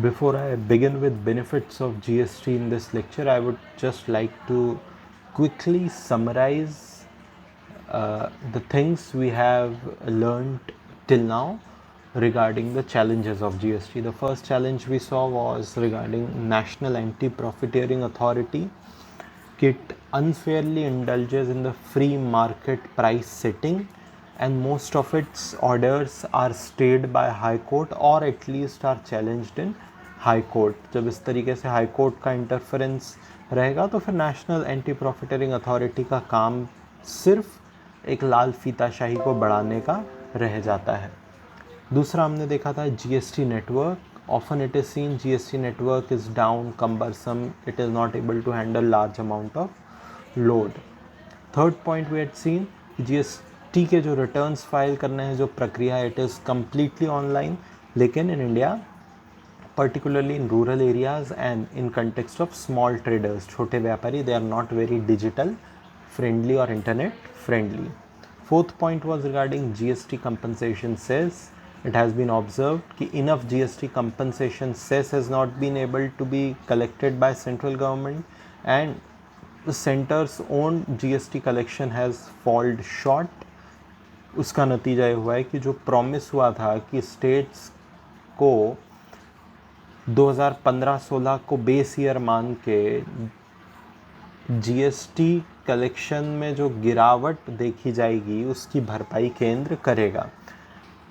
Before I begin with benefits of GST in this lecture, I would just like to quickly summarize the things we have learned till now regarding the challenges of GST. The first challenge we saw was regarding National Anti-Profiteering Authority. It unfairly indulges in the free market price setting, and most of its orders are stayed by High Court or at least are challenged in high court. जब इस तरीके से high court का interference रहेगा तो फिर national anti profiteering authority का काम सिर्फ एक लाल फीताशाही को बढ़ाने का रह जाता है. दूसरा हमने देखा था GST network. Often it is seen GST network is down, cumbersome, it is not able to handle large amount of load. Third point we had seen GST के जो returns file करने हैं जो प्रक्रिया है, it is completely online. लेकिन in India, particularly in rural areas and in context of small traders, छोटे व्यापारी, they are not very digital friendly or internet friendly. Fourth point was regarding GST compensation cess. It has been observed that enough GST compensation cess has not been able to be collected by central government, and the center's own GST collection has fallen short. उसका नतीजा ये हुआ है कि जो promise हुआ था कि स्टेट्स को 2015-16 को बेस ईयर मान के जीएसटी कलेक्शन में जो गिरावट देखी जाएगी उसकी भरपाई केंद्र करेगा.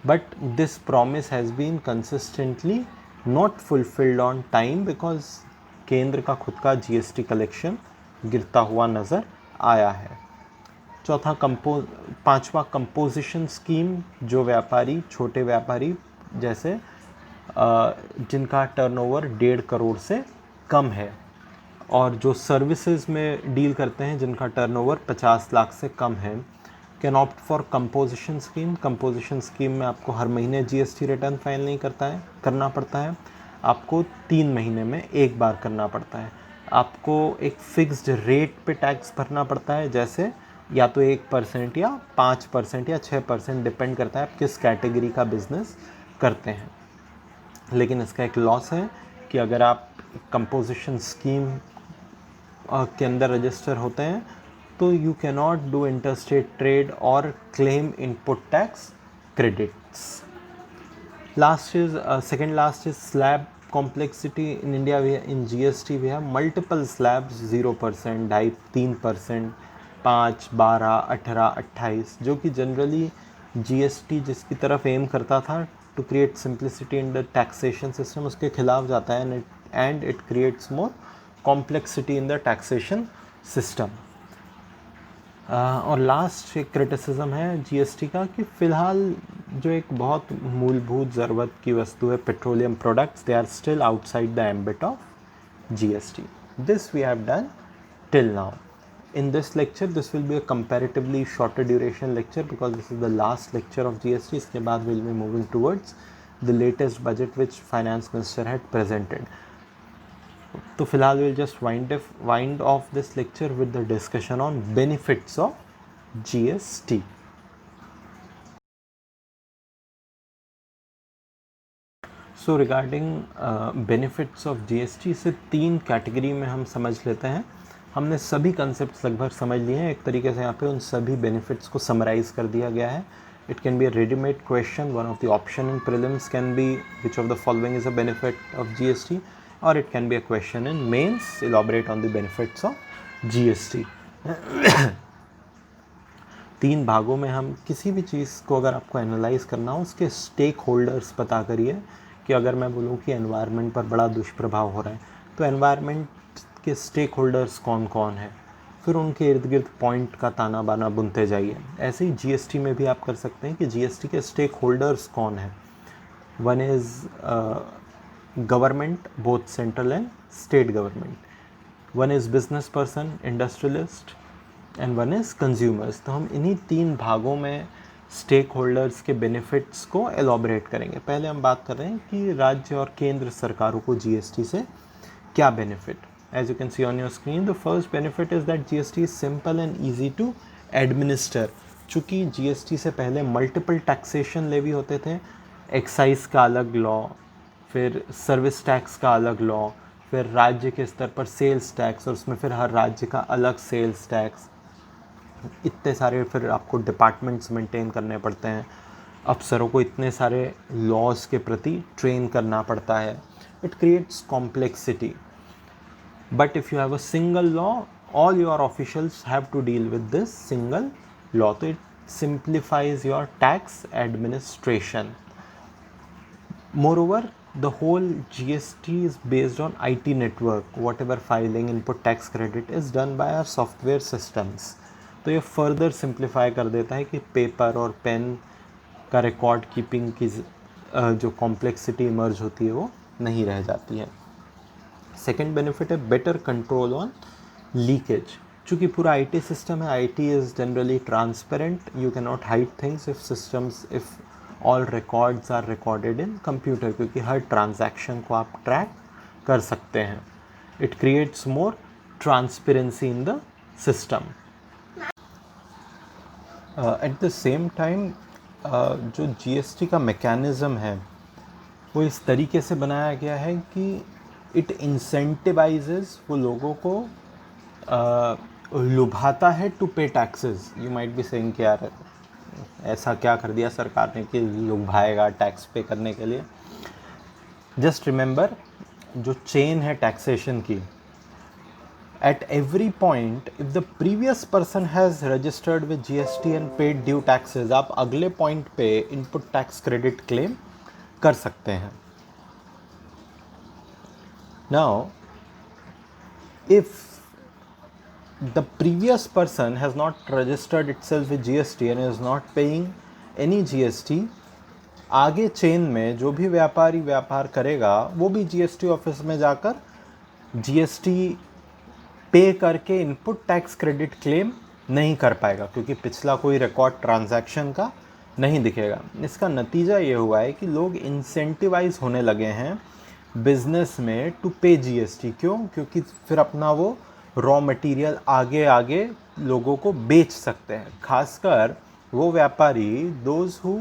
But this promise has been consistently not fulfilled on time because केंद्र का खुद का जीएसटी कलेक्शन गिरता हुआ नज़र आया है. पांचवा कंपोजिशन स्कीम. जो व्यापारी, छोटे व्यापारी जैसे जिनका टर्नओवर 1.5 करोड़ से कम है और जो सर्विसेज में डील करते हैं जिनका टर्नओवर 50 लाख से कम है, can opt for composition scheme. Composition scheme में आपको हर महीने जीएसटी रिटर्न फाइल नहीं करना पड़ता है, आपको 3 महीने में एक बार करना पड़ता है. आपको एक फिक्स्ड रेट पे टैक्स भरना पड़ता है, जैसे या तो 1% या 5% या 6%, डिपेंड करता है आप किस कैटेगरी का बिजनेस करते हैं. लेकिन इसका एक लॉस है कि अगर आप कंपोजिशन स्कीम के अंदर रजिस्टर होते हैं तो you cannot do interstate trade or claim input tax credits. Second last is slab complexity. In India, in GST we have multiple slabs, 0%, 3%, 5, 12, 18, 28, जो कि जनरली GST जिसकी तरफ एम करता था to create simplicity in the taxation system उसके खिलाफ जाता है, and it creates more complexity in the taxation system. और लास्ट एक क्रिटिसिज्म है जीएसटी का कि फ़िलहाल जो एक बहुत मूलभूत ज़रूरत की वस्तु है, petroleum products, they are still outside the ambit of GST. This we have done till now. In this lecture, this will be a comparatively shorter duration lecture because this is the last lecture of GST. इसके बाद we'll be moving towards the latest budget which finance minister had presented. तो फिलहाल we'll just wind off this lecture with the discussion on benefits of GST. So regarding benefits of GST, इसे 3 category में हम समझ लेते हैं. हमने सभी कंसेप्ट लगभग समझ लिए हैं. एक तरीके से यहाँ पे उन सभी बेनिफिट्स को समराइज कर दिया गया है. It can be a readymade question. One of the option in prelims can be which of the following is a benefit of GST, और it can be a question in mains, elaborate on the benefits of GST. 3 भागों में हम किसी भी चीज़ को अगर आपको analyse करना हो उसके स्टेक होल्डर्स पता करिए. कि अगर मैं बोलूँ कि एनवायरनमेंट पर बड़ा दुष्प्रभाव हो रहा है तो एनवायरनमेंट के स्टेक होल्डर्स कौन कौन है, फिर उनके इर्द गिर्द पॉइंट का ताना बाना बुनते जाइए. ऐसे ही जीएसटी में भी आप कर सकते हैं कि जीएसटी के स्टेक होल्डर्स कौन हैं. One is government, both central and state government. One is business person, industrialist, and one is consumers. तो हम इन्हीं 3 भागों में स्टेक होल्डर्स के बेनिफिट्स को एलॉबरेट करेंगे. पहले हम बात कर रहे हैं कि राज्य और केंद्र सरकारों को जीएसटी से क्या benefit. As you can see on your screen, the first benefit is that GST is simple and easy to administer. चूँकि GST से पहले मल्टीपल टैक्सेशन लेवी होते थे, एक्साइज का अलग लॉ, फिर सर्विस टैक्स का अलग लॉ, फिर राज्य के स्तर पर सेल्स टैक्स और उसमें फिर हर राज्य का अलग सेल्स टैक्स, इतने सारे फिर आपको डिपार्टमेंट्स मेंटेन करने पड़ते हैं, अफसरों को इतने सारे लॉज के प्रति ट्रेन करना पड़ता है. It creates complexity. But if you have a single law, all your officials have to deal with this single law. So it simplifies your tax administration. Moreover, the whole GST is based on IT network. Whatever filing, input tax credit is done by our software systems. तो ये further simplify कर देता है कि paper और pen का record keeping की जो कॉम्प्लेक्सिटी इमर्ज होती है वो नहीं रह जाती है. सेकेंड बेनिफिट है बेटर कंट्रोल ऑन लीकेज. चूँकि पूरा आईटी सिस्टम है, IT is generally transparent, you can not hide things if systems, if all records are recorded in computer, क्योंकि हर ट्रांजैक्शन को आप ट्रैक कर सकते हैं. It creates more transparency in the system. At the same time जो GST का mechanism है वो इस तरीके से बनाया गया है कि इट इंसेंटिवाइजेस वो लोगों को लुभाता है to pay taxes. You might be saying कि यार ऐसा क्या कर दिया सरकार ने कि लुभाएगा टैक्स पे करने के लिए. जस्ट रिमेंबर, जो चेन है टैक्सेशन की, at every point if the previous person has registered with GST and paid due taxes, आप अगले पॉइंट पे इनपुट टैक्स क्रेडिट क्लेम कर सकते हैं. Now if the previous person has not registered itself with GST and is not paying any GST, आगे chain में जो भी व्यापारी व्यापार करेगा वो भी GST ऑफिस में जाकर GST पे करके इनपुट टैक्स क्रेडिट क्लेम नहीं कर पाएगा, क्योंकि पिछला कोई रिकॉर्ड ट्रांजैक्शन का नहीं दिखेगा. इसका नतीजा ये हुआ है कि लोग इंसेंटिवाइज होने लगे हैं बिजनेस में टू पे जीएसटी. क्यों? क्योंकि फिर अपना वो रॉ मटेरियल आगे आगे लोगों को बेच सकते हैं, खासकर वो व्यापारी those who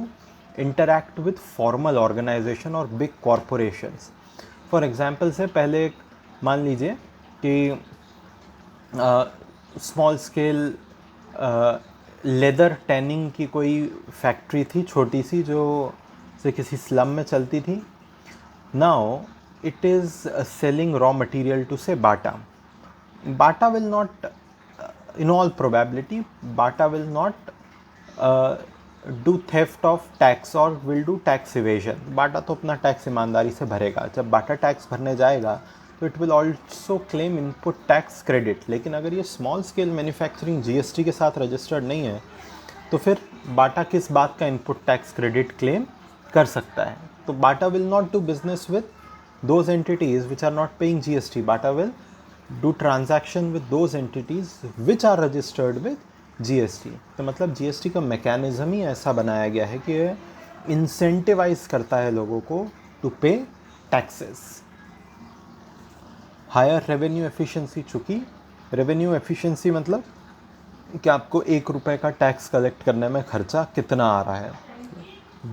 interact with formal organization और बिग कॉरपोरेशंस. फॉर एग्जांपल से पहले मान लीजिए कि स्मॉल स्केल लेदर टैनिंग की कोई फैक्ट्री थी छोटी सी, जो से किसी स्लम में चलती थी. Now it is selling raw material to से Bata. Bata will not, in all probability, Bata will not do theft of tax or will do tax evasion. बाटा तो अपना टैक्स ईमानदारी से भरेगा. जब बाटा टैक्स भरने जाएगा तो it will also claim input tax credit. लेकिन अगर ये स्मॉल स्केल मैन्युफैक्चरिंग जीएसटी के साथ रजिस्टर्ड नहीं है तो फिर बाटा किस बात का इनपुट टैक्स क्रेडिट क्लेम कर सकता है? तो Bata will not do business with those entities which are not paying GST. Bata will do transaction with those entities which are registered with GST. तो मतलब GST का मैकेनिज्म ही ऐसा बनाया गया है कि ये इंसेंटिवाइज करता है लोगों को to pay taxes. Higher revenue efficiency. चूँकि रेवेन्यू एफिशिएंसी मतलब कि आपको 1 रुपये का टैक्स कलेक्ट करने में खर्चा कितना आ रहा है.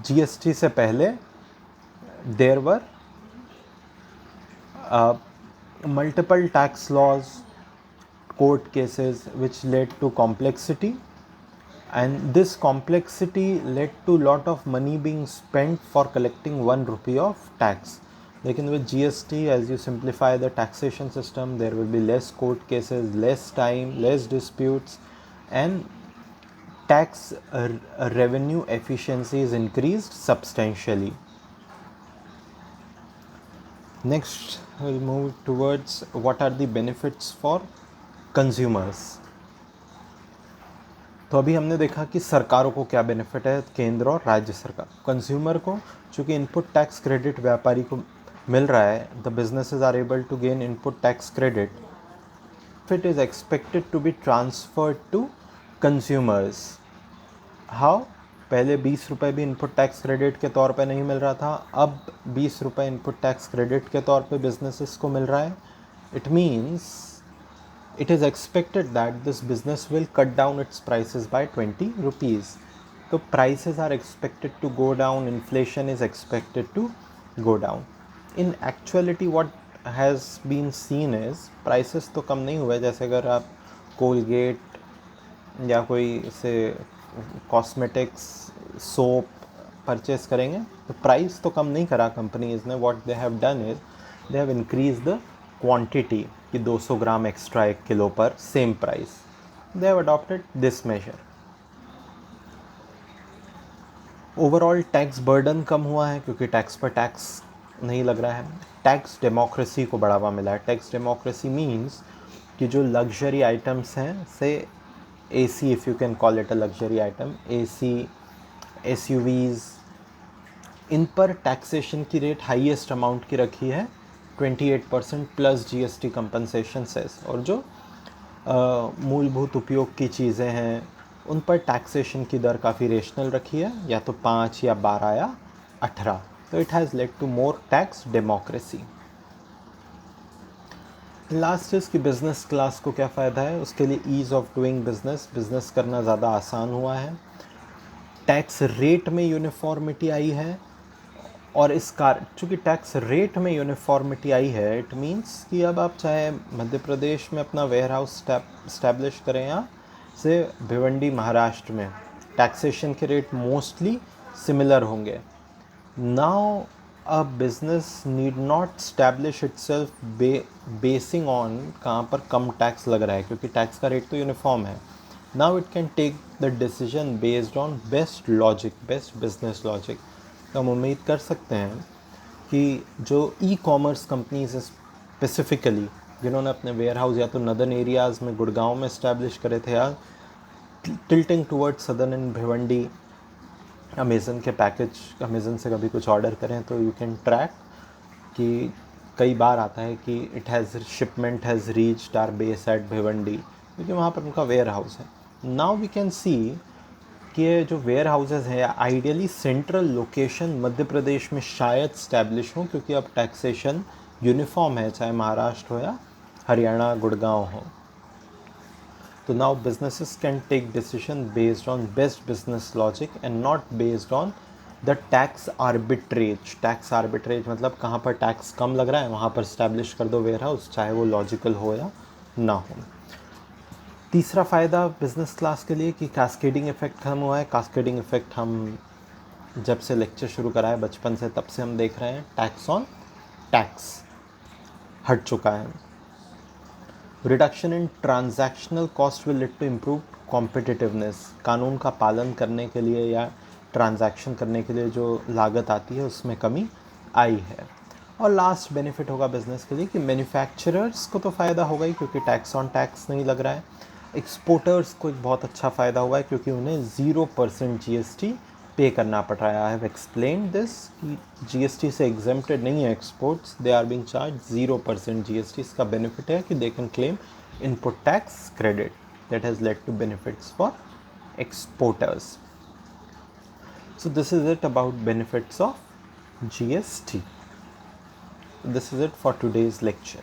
GST से पहले there were multiple tax laws, court cases which led to complexity, and this complexity led to lot of money being spent for collecting 1 rupee of tax. लेकिन with GST, as you simplify the taxation system, there will be less court cases, less time, less disputes, and tax revenue efficiency is increased substantially. Next, we'll move towards what are the benefits for consumers. तो अभी हमने देखा कि सरकारों को क्या benefit है, केंद्र और राज्य सरकार. कंज्यूमर को चूँकि इनपुट टैक्स क्रेडिट व्यापारी को मिल रहा है, the businesses are able to gain input tax credit. It is expected to be transferred to consumers. How? पहले 20 रुपये भी इनपुट टैक्स क्रेडिट के तौर पे नहीं मिल रहा था, अब 20 रुपये इनपुट टैक्स क्रेडिट के तौर पे बिजनेसेस को मिल रहा है. It means it is expected that this business will cut down its prices by 20 rupees. तो prices are expected to go down, inflation is expected to go down. In actuality what has been seen is prices तो कम नहीं हुए। जैसे अगर आप Colgate या कोई से कॉस्मेटिक्स सोप परचेस करेंगे तो प्राइस तो कम नहीं करा कंपनीज ने। What they have done is they have increase the quantity कि 200 ग्राम एक्स्ट्रा 1 किलो पर same price. They have adopted this measure. Overall tax burden कम हुआ है क्योंकि टैक्स पर टैक्स नहीं लग रहा है। टैक्स डेमोक्रेसी को बढ़ावा मिला है। टैक्स डेमोक्रेसी मीन्स कि जो लग्जरी आइटम्स हैं से AC, if you can call it a luxury item, AC, SUVs, इन पर टैक्सेशन की रेट हाईएस्ट अमाउंट की रखी है 28% प्लस GST कंपनसेशन सेस। और जो मूलभूत उपयोग की चीज़ें हैं उन पर टैक्सेशन की दर काफ़ी रेशनल रखी है, या तो 5 या 12 या 18। तो it has led to more tax democracy. Last is कि बिज़नेस क्लास को क्या फ़ायदा है, उसके लिए ease of doing business, business करना ज़्यादा आसान हुआ है। टैक्स रेट में यूनिफॉर्मिटी आई है, और इस चूँकि टैक्स रेट में यूनिफॉर्मिटी आई है इट मीन्स कि अब आप चाहे मध्य प्रदेश में अपना वेयर हाउस इस्टेब्लिश करें या से भिवंडी महाराष्ट्र में, टैक्सेशन के रेट मोस्टली सिमिलर होंगे। Now a business need not establish itself basin on कहाँ पर कम टैक्स लग रहा है, क्योंकि टैक्स का रेट तो यूनिफॉर्म है। Now it can take the decision based on best logic, best business logic. तो हम उम्मीद कर सकते हैं कि जो ई-कॉमर्स कंपनीज स्पेसिफिकली जिन्होंने अपने वेयर हाउस या तो नदर्न एरियाज़ में गुड़गांव में इस्टेब्लिश करे थे या tilting towards southern and Bhiwandi, Amazon के पैकेज, अमेज़न से कभी कुछ ऑर्डर करें तो यू कैन ट्रैक कि कई बार आता है कि it has shipment has reached our base at Bhiwandi, क्योंकि वहाँ पर उनका वेयर हाउस है। नाउ वी कैन सी कि ये जो वेयर हाउसेज हैं ideally central location Madhya Pradesh में शायद स्टैब्लिश हों, क्योंकि अब टैक्सेशन यूनिफॉर्म है चाहे महाराष्ट्र हो या हरियाणा गुड़गांव हो। तो now businesses can take decision based on best business logic and not based on the tax arbitrage. Tax arbitrage मतलब कहाँ पर टैक्स कम लग रहा है वहाँ पर स्टैब्लिश कर दो वेयर हाउस, चाहे वो लॉजिकल हो या ना हो। तीसरा फ़ायदा बिज़नेस क्लास के लिए कि कैस्केडिंग इफ़ेक्ट खत्म हुआ है। कैस्केडिंग इफ़ेक्ट हम जब से लेक्चर शुरू करा है बचपन से तब से हम देख रहे हैं, टैक्स ऑन टैक्स हट चुका है। Reduction in transactional cost will lead to improve competitiveness. कानून का पालन करने के लिए या ट्रांजैक्शन करने के लिए जो लागत आती है उसमें कमी आई है। और लास्ट बेनिफिट होगा बिज़नेस के लिए कि मैन्युफैक्चरर्स को तो फ़ायदा होगा ही क्योंकि टैक्स ऑन टैक्स नहीं लग रहा है। एक्सपोर्टर्स को एक बहुत अच्छा फ़ायदा हुआ है क्योंकि उन्हें 0% GST पे करना पड़ रहा है। आई हैव एक्सप्लेन दिस कि GST से एग्जेम्प्टेड नहीं है exports, they are being charge 0% GST। इसका बेनिफिट है कि they can claim input tax credit, that has led to benefits for exporters. So this is it about benefits of GST. This is it for today's lecture.